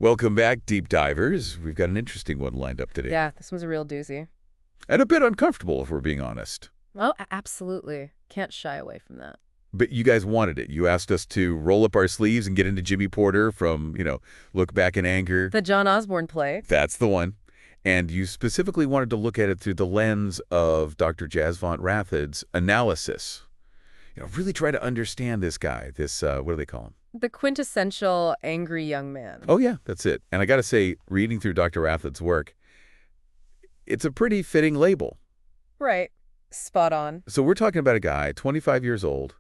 Welcome back, deep divers. We've got an interesting one lined up today. Yeah, this was a real doozy. And a bit uncomfortable, if we're being honest. Oh, absolutely. Can't shy away from that. But you guys wanted it. You asked us to roll up our sleeves and get into Jimmy Porter from, Look Back in Anger. The John Osborne play. That's the one. And you specifically wanted to look at it through the lens of Dr. Jasvant Rathod's analysis. Really try to understand this guy, what do they call him? The quintessential angry young man. Oh, yeah, that's it. And I got to say, reading through Dr. Rathod's work, it's a pretty fitting label. Right. Spot on. So we're talking about a guy, 25 years old,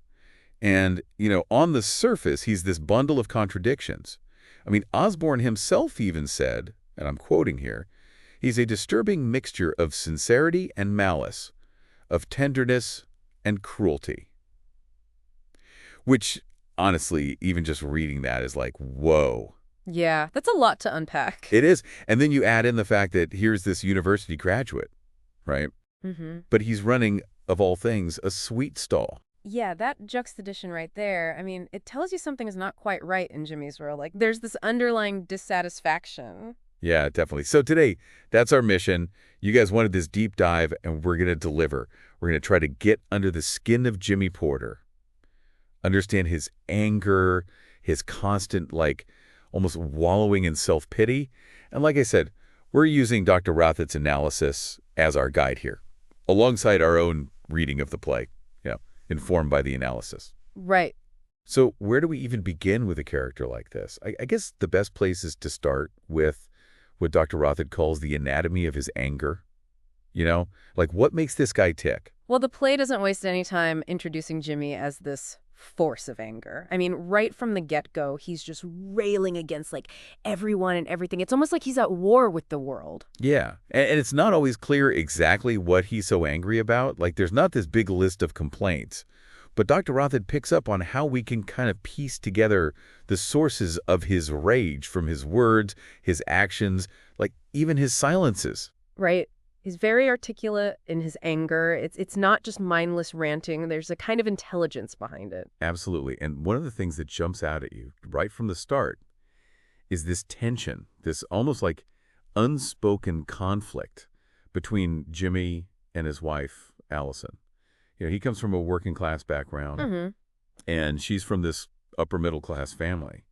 and, on the surface, he's this bundle of contradictions. I mean, Osborne himself even said, and I'm quoting here, he's a disturbing mixture of sincerity and malice, of tenderness and cruelty. Which, honestly, even just reading that is like, whoa. Yeah, that's a lot to unpack. It is. And then you add in the fact that here's this university graduate, right? Mm-hmm. But he's running, of all things, a sweet stall. Yeah, that juxtaposition right there, I mean, it tells you something is not quite right in Jimmy's world. Like, there's this underlying dissatisfaction. Yeah, definitely. So today, that's our mission. You guys wanted this deep dive, and we're going to deliver. We're going to try to get under the skin of Jimmy Porter, understand his anger, his constant, almost wallowing in self-pity. And like I said, we're using Dr. Rathod's analysis as our guide here, alongside our own reading of the play, informed by the analysis. Right. So where do we even begin with a character like this? I guess the best place is to start with what Dr. Rathod calls the anatomy of his anger. What makes this guy tick? Well, the play doesn't waste any time introducing Jimmy as this force of anger. I mean, right from the get-go, he's just railing against, everyone and everything. It's almost like he's at war with the world. Yeah, and it's not always clear exactly what he's so angry about. There's not this big list of complaints. But Dr. Rathod picks up on how we can kind of piece together the sources of his rage from his words, his actions, even his silences. Right. He's very articulate in his anger. It's not just mindless ranting. There's a kind of intelligence behind it. Absolutely. And one of the things that jumps out at you right from the start is this tension, this almost unspoken conflict between Jimmy and his wife, Allison. He comes from a working class background, and she's from this upper middle class family.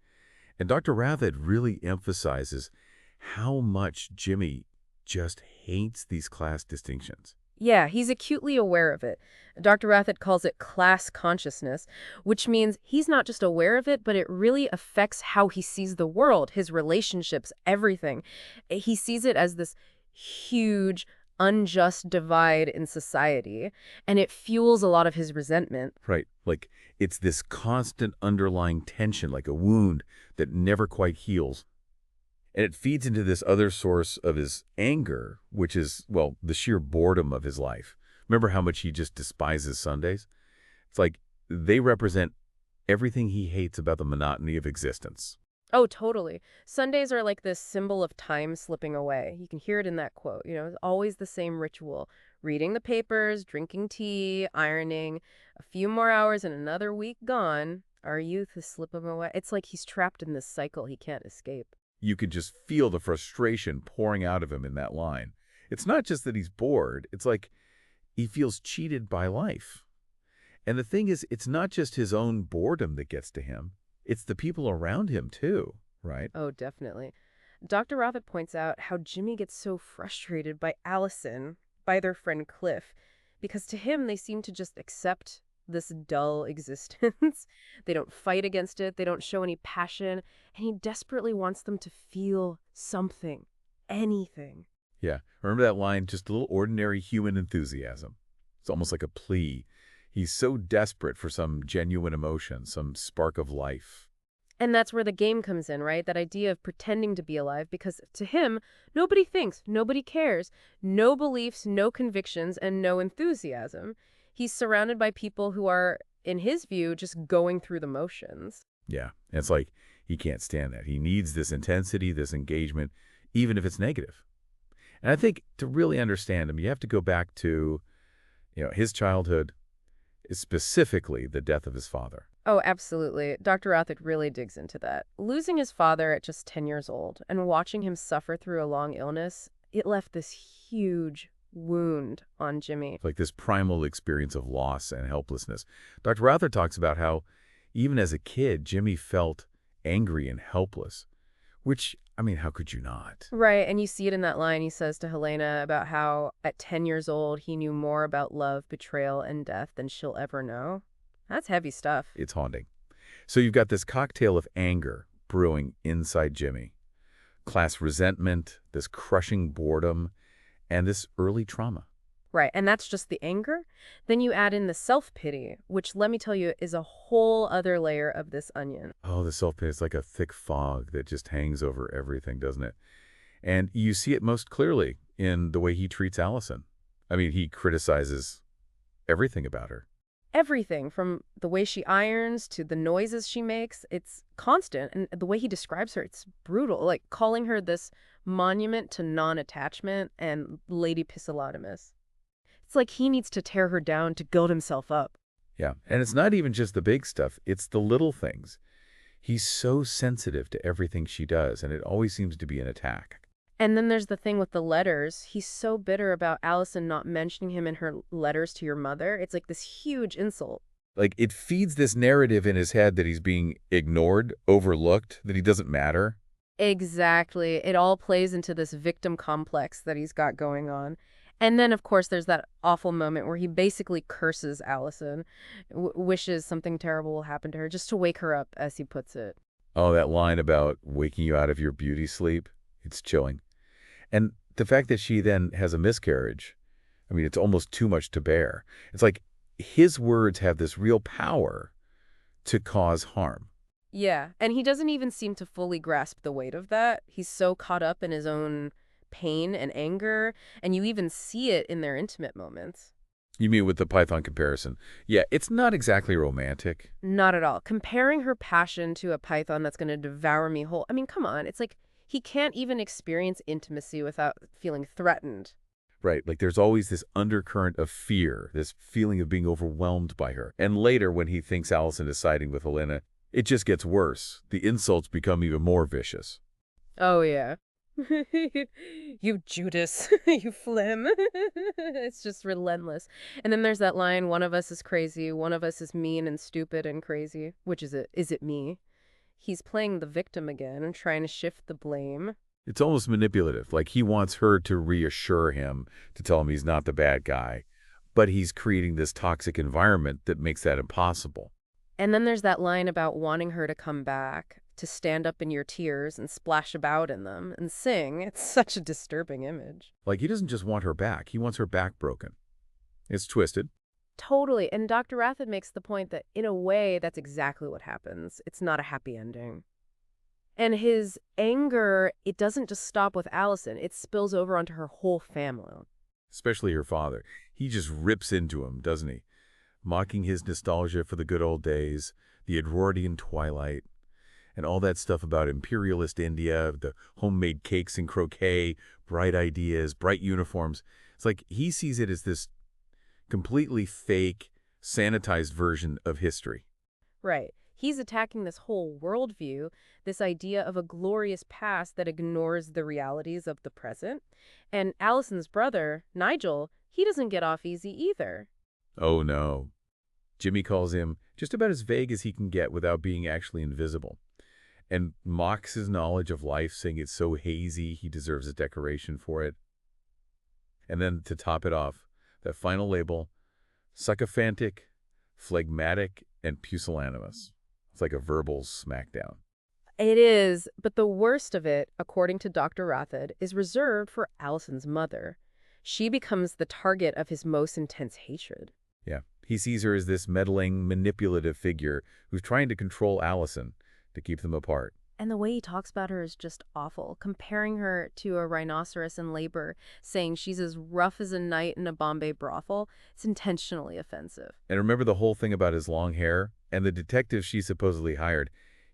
And Dr. Rathod really emphasizes how much Jimmy just hates these class distinctions. Yeah, he's acutely aware of it. Dr. Rathod calls it class consciousness, which means he's not just aware of it, but it really affects how he sees the world, his relationships, everything. He sees it as this huge, unjust divide in society, and it fuels a lot of his resentment. Right. It's this constant underlying tension, like a wound that never quite heals. And it feeds into this other source of his anger, which is, the sheer boredom of his life. Remember how much he just despises Sundays? It's like they represent everything he hates about the monotony of existence. Oh, totally. Sundays are like this symbol of time slipping away. You can hear it in that quote. It's always the same ritual. Reading the papers, drinking tea, ironing. A few more hours and another week gone. Our youth is slipping away. It's like he's trapped in this cycle he can't escape. You could just feel the frustration pouring out of him in that line. It's not just that he's bored. It's like he feels cheated by life. And the thing is, it's not just his own boredom that gets to him. It's the people around him, too, right? Oh, definitely. Dr. Rathod points out how Jimmy gets so frustrated by Allison, by their friend Cliff, because to him, they seem to just accept this dull existence. They don't fight against it. They don't show any passion. And he desperately wants them to feel something, anything. Yeah. Remember that line, just a little ordinary human enthusiasm. It's almost like a plea. He's so desperate for some genuine emotion, some spark of life. And that's where the game comes in, right? That idea of pretending to be alive, because to him, nobody thinks, nobody cares, no beliefs, no convictions, and no enthusiasm. He's surrounded by people who are, in his view, just going through the motions. Yeah. And it's like he can't stand that. He needs this intensity, this engagement, even if it's negative. And I think to really understand him, you have to go back to, his childhood, specifically the death of his father. Oh, absolutely. Dr. Rathod really digs into that. Losing his father at just 10 years old and watching him suffer through a long illness, it left this huge wound on Jimmy. Like this primal experience of loss and helplessness. Dr. Rathod talks about how, even as a kid, Jimmy felt angry and helpless, which, I mean, how could you not? Right, and you see it in that line he says to Helena about how at 10 years old he knew more about love, betrayal, and death than she'll ever know. That's heavy stuff. It's haunting. So you've got this cocktail of anger brewing inside Jimmy, class resentment, this crushing boredom, and this early trauma. Right, and that's just the anger. Then you add in the self-pity, which let me tell you is a whole other layer of this onion. Oh, the self-pity is like a thick fog that just hangs over everything, doesn't it? And you see it most clearly in the way he treats Allison. I mean, he criticizes everything about her. Everything from the way she irons to the noises she makes, it's constant. And the way he describes her, it's brutal, like calling her this monument to non-attachment and Lady Pusillanimous. It's like he needs to tear her down to build himself up. Yeah, and it's not even just the big stuff, it's the little things. He's so sensitive to everything she does, and it always seems to be an attack. And then there's the thing with the letters. He's so bitter about Allison not mentioning him in her letters to your mother. It's like this huge insult. Like, it feeds this narrative in his head that he's being ignored, overlooked, that he doesn't matter. Exactly. It all plays into this victim complex that he's got going on. And then, of course, there's that awful moment where he basically curses Allison, wishes something terrible will happen to her, just to wake her up, as he puts it. Oh, that line about waking you out of your beauty sleep, it's chilling. And the fact that she then has a miscarriage, I mean, it's almost too much to bear. It's like his words have this real power to cause harm. Yeah, and he doesn't even seem to fully grasp the weight of that. He's so caught up in his own pain and anger, and you even see it in their intimate moments. You mean with the Python comparison? Yeah, it's not exactly romantic. Not at all. Comparing her passion to a python that's going to devour me whole. I mean, come on. It's like he can't even experience intimacy without feeling threatened. Right, like there's always this undercurrent of fear, this feeling of being overwhelmed by her. And later, when he thinks Allison is siding with Helena, it just gets worse. The insults become even more vicious. Oh, yeah. You Judas, you phlegm. It's just relentless. And then there's that line, one of us is crazy, one of us is mean and stupid and crazy. Which is it? Is it me? He's playing the victim again and trying to shift the blame. It's almost manipulative, like he wants her to reassure him, to tell him he's not the bad guy. But he's creating this toxic environment that makes that impossible. And then there's that line about wanting her to come back, to stand up in your tears and splash about in them and sing. It's such a disturbing image. Like he doesn't just want her back, he wants her back broken. It's twisted. Totally. And Dr. Rathod makes the point that, in a way, that's exactly what happens. It's not a happy ending. And his anger, it doesn't just stop with Allison. It spills over onto her whole family. Especially her father. He just rips into him, doesn't he? Mocking his nostalgia for the good old days, the Edwardian twilight, and all that stuff about imperialist India, the homemade cakes and croquet, bright ideas, bright uniforms. It's like he sees it as this completely fake, sanitized version of history. Right. He's attacking this whole worldview, this idea of a glorious past that ignores the realities of the present. And Allison's brother, Nigel, he doesn't get off easy either. Oh no. Jimmy calls him just about as vague as he can get without being actually invisible, and mocks his knowledge of life, saying it's so hazy he deserves a decoration for it. And then to top it off, that final label, sycophantic, phlegmatic, and pusillanimous. It's like a verbal smackdown. It is, but the worst of it, according to Dr. Rathod, is reserved for Allison's mother. She becomes the target of his most intense hatred. Yeah, he sees her as this meddling, manipulative figure who's trying to control Allison to keep them apart. And the way he talks about her is just awful, comparing her to a rhinoceros in labor, saying she's as rough as a knight in a Bombay brothel. It's intentionally offensive. And remember the whole thing about his long hair? And the detective she supposedly hired,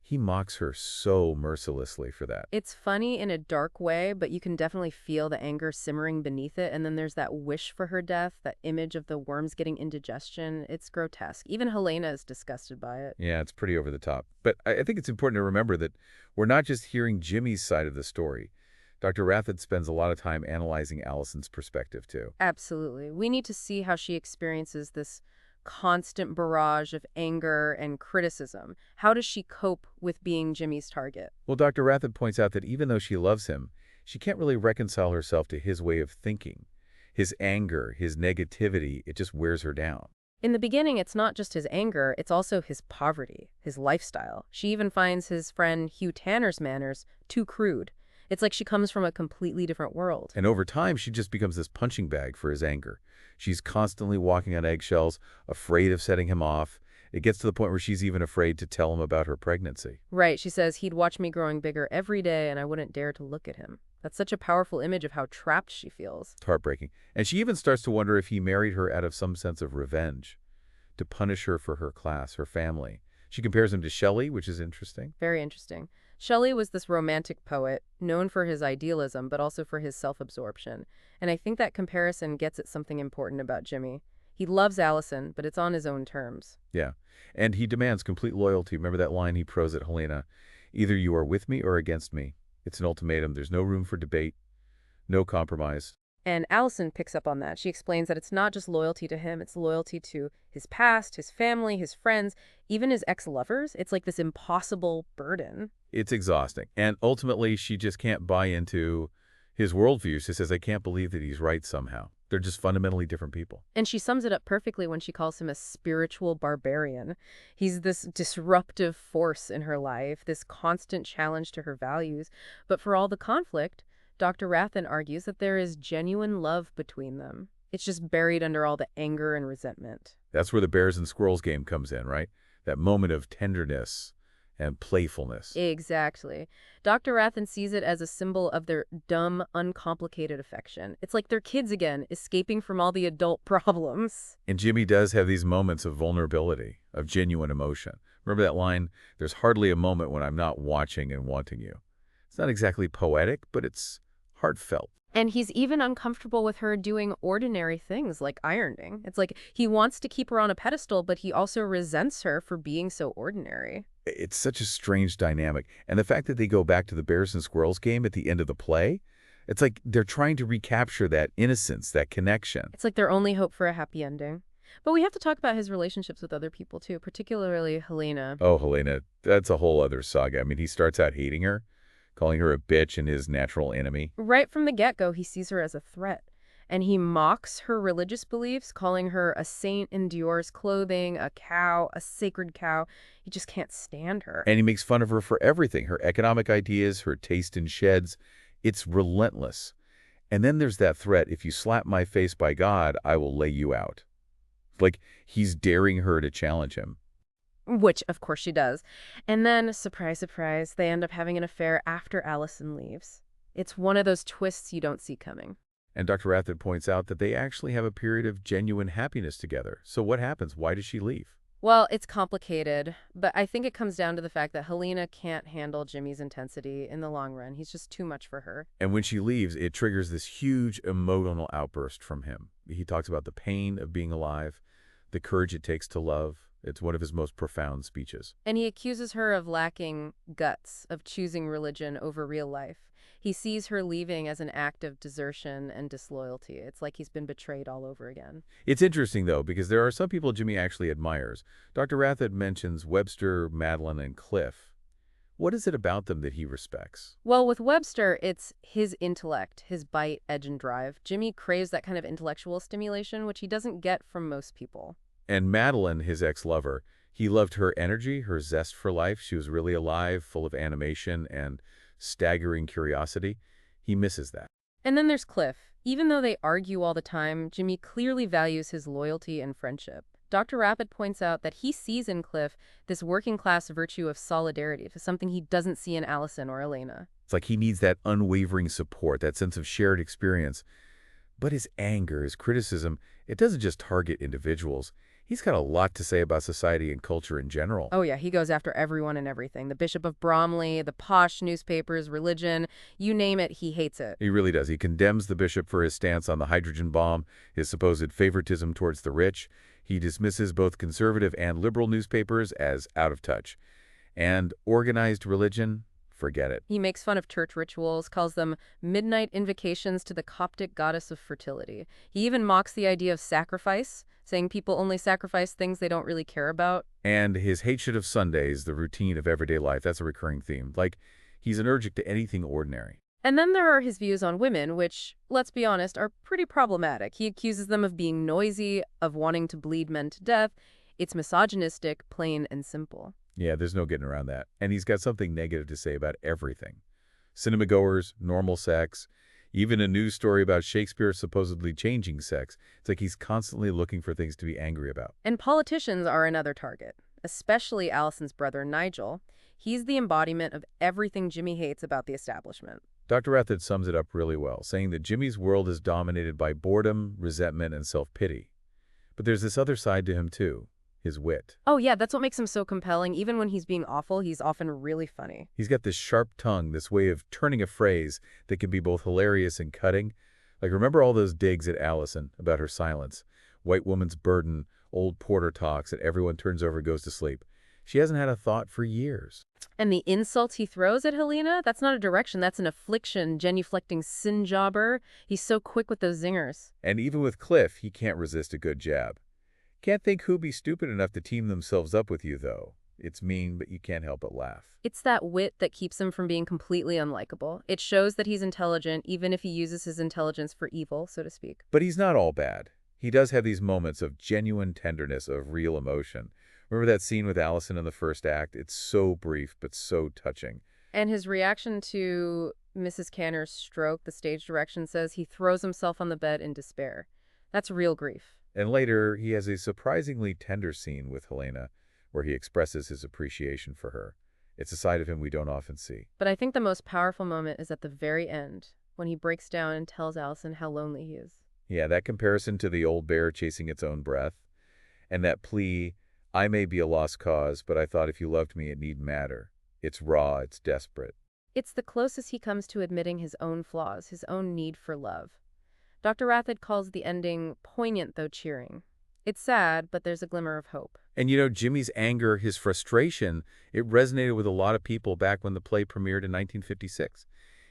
He mocks her so mercilessly for that. It's funny in a dark way, but you can definitely feel the anger simmering beneath it. And then there's that wish for her death, that image of the worms getting indigestion. It's grotesque. Even Helena is disgusted by it. Yeah, it's pretty over the top. But I think it's important to remember that we're not just hearing Jimmy's side of the story. Dr. Rathod spends a lot of time analyzing Allison's perspective, too. Absolutely. We need to see how she experiences this constant barrage of anger and criticism. How does she cope with being Jimmy's target? Well, Dr. Rathod points out that even though she loves him, she can't really reconcile herself to his way of thinking. His anger, his negativity, it just wears her down. In the beginning, it's not just his anger, it's also his poverty, his lifestyle. She even finds his friend Hugh Tanner's manners too crude. It's like she comes from a completely different world. And over time, she just becomes this punching bag for his anger. She's constantly walking on eggshells, afraid of setting him off. It gets to the point where she's even afraid to tell him about her pregnancy. Right, she says he'd watch me growing bigger every day and I wouldn't dare to look at him. That's such a powerful image of how trapped she feels. It's heartbreaking. And she even starts to wonder if he married her out of some sense of revenge, to punish her for her class, her family. She compares him to Shelley, which is interesting. Very interesting. Shelley was this romantic poet, known for his idealism, but also for his self-absorption. And I think that comparison gets at something important about Jimmy. He loves Allison, but it's on his own terms. Yeah. And he demands complete loyalty. Remember that line he prose at Helena? Either you are with me or against me. It's an ultimatum. There's no room for debate, no compromise. And Allison picks up on that. She explains that it's not just loyalty to him, it's loyalty to his past, his family, his friends, even his ex-lovers. It's like this impossible burden. It's exhausting. And ultimately, she just can't buy into his worldview. She says, I can't believe that he's right somehow. They're just fundamentally different people. And she sums it up perfectly when she calls him a spiritual barbarian. He's this disruptive force in her life, this constant challenge to her values. But for all the conflict, Dr. Rathod argues that there is genuine love between them. It's just buried under all the anger and resentment. That's where the bears and squirrels game comes in, right? That moment of tenderness and playfulness. Exactly. Dr. Rathod sees it as a symbol of their dumb, uncomplicated affection. It's like they're kids again, escaping from all the adult problems. And Jimmy does have these moments of vulnerability, of genuine emotion. Remember that line, there's hardly a moment when I'm not watching and wanting you. It's not exactly poetic, but it's heartfelt. And he's even uncomfortable with her doing ordinary things like ironing. It's like he wants to keep her on a pedestal, but he also resents her for being so ordinary. It's such a strange dynamic. And the fact that they go back to the bears and squirrels game at the end of the play, it's like they're trying to recapture that innocence, that connection. It's like their only hope for a happy ending. But we have to talk about his relationships with other people, too, particularly Helena. Oh, Helena, that's a whole other saga. I mean, he starts out hating her, calling her a bitch and his natural enemy. Right from the get-go, he sees her as a threat. And he mocks her religious beliefs, calling her a saint in Dior's clothing, a cow, a sacred cow. He just can't stand her. And he makes fun of her for everything, her economic ideas, her taste in sheds. It's relentless. And then there's that threat, if you slap my face by God, I will lay you out. Like he's daring her to challenge him. Which, of course, she does. And then, surprise, surprise, they end up having an affair after Allison leaves. It's one of those twists you don't see coming. And Dr. Rathod points out that they actually have a period of genuine happiness together. So what happens? Why does she leave? Well, it's complicated, but I think it comes down to the fact that Helena can't handle Jimmy's intensity in the long run. He's just too much for her. And when she leaves, it triggers this huge emotional outburst from him. He talks about the pain of being alive, the courage it takes to love. It's one of his most profound speeches. And he accuses her of lacking guts, of choosing religion over real life. He sees her leaving as an act of desertion and disloyalty. It's like he's been betrayed all over again. It's interesting, though, because there are some people Jimmy actually admires. Dr. Rathod mentions Webster, Madeline, and Cliff. What is it about them that he respects? Well, with Webster, it's his intellect, his bite, edge, and drive. Jimmy craves that kind of intellectual stimulation, which he doesn't get from most people. And Madeline, his ex-lover, he loved her energy, her zest for life. She was really alive, full of animation and staggering curiosity. He misses that. And then there's Cliff. Even though they argue all the time, Jimmy clearly values his loyalty and friendship. Dr. Rathod points out that he sees in Cliff this working-class virtue of solidarity, something he doesn't see in Allison or Helena. It's like he needs that unwavering support, that sense of shared experience. But his anger, his criticism, it doesn't just target individuals. He's got a lot to say about society and culture in general. Oh yeah, he goes after everyone and everything. The Bishop of Bromley, the posh newspapers, religion, you name it, he hates it. He really does. He condemns the bishop for his stance on the hydrogen bomb, his supposed favoritism towards the rich. He dismisses both conservative and liberal newspapers as out of touch. And organized religion, forget it. He makes fun of church rituals, calls them midnight invocations to the Coptic goddess of fertility. He even mocks the idea of sacrifice, saying people only sacrifice things they don't really care about. And his hatred of Sundays, the routine of everyday life, that's a recurring theme. Like, he's allergic to anything ordinary. And then there are his views on women, which, let's be honest, are pretty problematic. He accuses them of being noisy, of wanting to bleed men to death. It's misogynistic, plain and simple. Yeah, there's no getting around that. And he's got something negative to say about everything. Cinema goers, normal sex, even a news story about Shakespeare supposedly changing sex. It's like he's constantly looking for things to be angry about. And politicians are another target, especially Allison's brother Nigel. He's the embodiment of everything Jimmy hates about the establishment. Dr. Rathod sums it up really well, saying that Jimmy's world is dominated by boredom, resentment, and self-pity. But there's this other side to him, too. His wit. Oh yeah, that's what makes him so compelling. Even when he's being awful, he's often really funny. He's got this sharp tongue, this way of turning a phrase that can be both hilarious and cutting. Like, remember all those digs at Allison about her silence? White woman's burden, old porter talks, and everyone turns over and goes to sleep. She hasn't had a thought for years. And the insults he throws at Helena, that's not a direction, that's an affliction, genuflecting sin jobber. He's so quick with those zingers. And even with Cliff, he can't resist a good jab. Can't think who'd be stupid enough to team themselves up with you, though. It's mean, but you can't help but laugh. It's that wit that keeps him from being completely unlikable. It shows that he's intelligent, even if he uses his intelligence for evil, so to speak. But he's not all bad. He does have these moments of genuine tenderness, of real emotion. Remember that scene with Allison in the first act? It's so brief, but so touching. And his reaction to Mrs. Canner's stroke, the stage direction says he throws himself on the bed in despair. That's real grief. And later, he has a surprisingly tender scene with Helena, where he expresses his appreciation for her. It's a side of him we don't often see. But I think the most powerful moment is at the very end, when he breaks down and tells Allison how lonely he is. Yeah, that comparison to the old bear chasing its own breath, and that plea, I may be a lost cause, but I thought if you loved me, it needn't matter. It's raw, it's desperate. It's the closest he comes to admitting his own flaws, his own need for love. Dr. Rathod calls the ending poignant, though cheering. It's sad, but there's a glimmer of hope. And you know, Jimmy's anger, his frustration, it resonated with a lot of people back when the play premiered in 1956.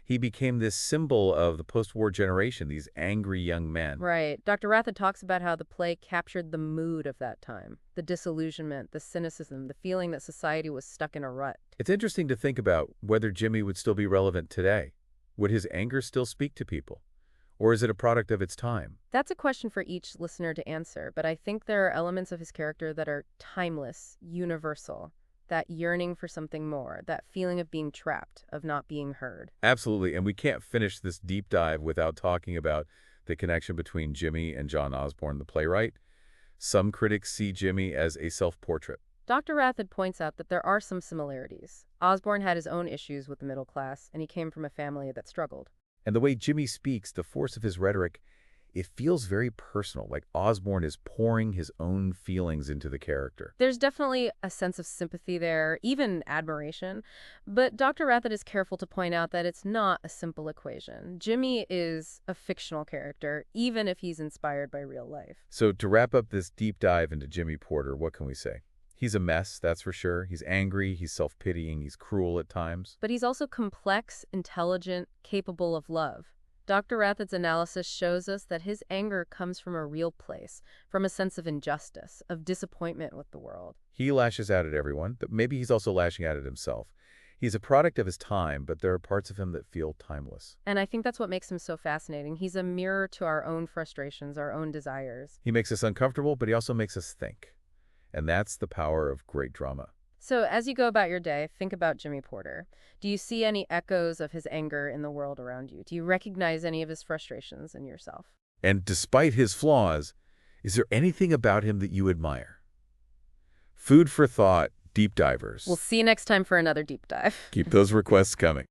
He became this symbol of the post-war generation, these angry young men. Right. Dr. Rathod talks about how the play captured the mood of that time, the disillusionment, the cynicism, the feeling that society was stuck in a rut. It's interesting to think about whether Jimmy would still be relevant today. Would his anger still speak to people? Or is it a product of its time? That's a question for each listener to answer, but I think there are elements of his character that are timeless, universal. That yearning for something more, that feeling of being trapped, of not being heard. Absolutely, and we can't finish this deep dive without talking about the connection between Jimmy and John Osborne, the playwright. Some critics see Jimmy as a self-portrait. Dr. Rathod points out that there are some similarities. Osborne had his own issues with the middle class, and he came from a family that struggled. And the way Jimmy speaks, the force of his rhetoric, it feels very personal, like Osborne is pouring his own feelings into the character. There's definitely a sense of sympathy there, even admiration. But Dr. Rathod is careful to point out that it's not a simple equation. Jimmy is a fictional character, even if he's inspired by real life. So to wrap up this deep dive into Jimmy Porter, what can we say? He's a mess, that's for sure. He's angry, he's self-pitying, he's cruel at times. But he's also complex, intelligent, capable of love. Dr. Rathod's analysis shows us that his anger comes from a real place, from a sense of injustice, of disappointment with the world. He lashes out at everyone, but maybe he's also lashing out at himself. He's a product of his time, but there are parts of him that feel timeless. And I think that's what makes him so fascinating. He's a mirror to our own frustrations, our own desires. He makes us uncomfortable, but he also makes us think. And that's the power of great drama. So as you go about your day, think about Jimmy Porter. Do you see any echoes of his anger in the world around you? Do you recognize any of his frustrations in yourself? And despite his flaws, is there anything about him that you admire? Food for thought, deep divers. We'll see you next time for another deep dive. Keep those requests coming.